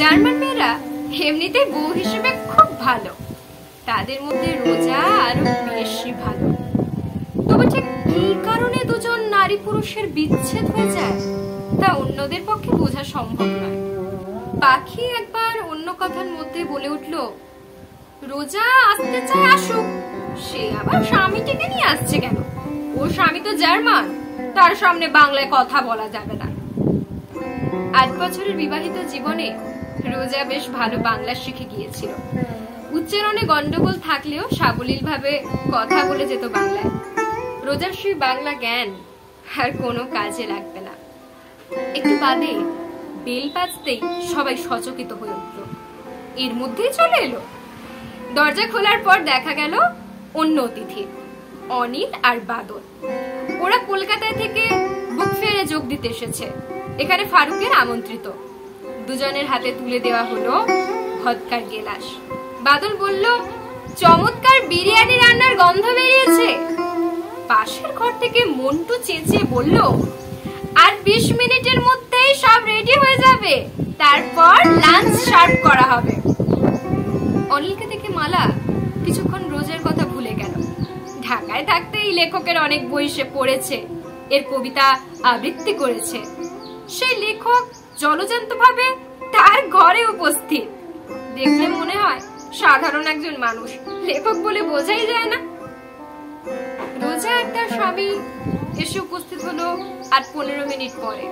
German মেয়েরা এমনিতেই বউ হিসেবে খুব ভালো, তাদের মধ্যে রোজা আরো বেশি ভালো। তবে ঠিক কি কারণে দুজন নারী পুরুষের বিচ্ছেদ হয়ে যায় তা অন্যদের পক্ষে বোঝা সম্ভব নয়। পাখি একবার অন্য কথার মধ্যে বলে উঠল, রোজা আসতে চায় আসুক, সে আবার স্বামীটিকে নিয়ে আসছে কেন? ওর স্বামী তো জার্মান, তার সামনে বাংলায় কথা বলা যাবে না। 8 বছরের বিবাহিত জীবনে রোজা বেশ ভালো বাংলা শিখে গিয়েছিল। উচ্চারণে গন্ডগোল থাকলেও সাবলীল ভাবে কথা বলে যেত বাংলায়। রোজার সেই বাংলা জ্ঞান আর কোনো কাজে লাগবে না। একটু বাদে বেল বাজতেই সবাই সচকিত হয়ে উঠল। এর মধ্যেই চলে এলো। দরজা খোলার পর দেখা গেল অন্য অতিথি, অনিল আর বাদল। ওরা কলকাতায় থেকে বুক ফেয়ারে যোগ দিতে এসেছে। এখানে ফারুকের আমন্ত্রিত। দুজনের হাতে তুলে দেওয়া হলো ভদকার গেলাস। বাদল বলল, চমৎকার বিরিয়ানি রান্নার গন্ধ বেরিয়েছে। পাশের ঘর থেকে মন্টু চেঁচিয়ে বলল, আর 20 মিনিটের মধ্যেই সব রেডি হয়ে যাবে, তারপর লাঞ্চ সার্ভ করা হবে। অনিলকে দেখে মালা কিছুক্ষণ রোজের কথা ভুলে গেল। ঢাকায় থাকতেই লেখকের অনেক বই সে পড়েছে, এর কবিতা আবৃত্তি করেছে। সেই লেখক জলজান্ত ভাবে তার ঘরে উপস্থিত। দেখলে মনে হয় সাধারণ একজন মানুষ, লেখক বলে বোঝাই যায় না। রোজা আর তার স্বামী এসে উপস্থিত হলো আর 15 মিনিট পরে।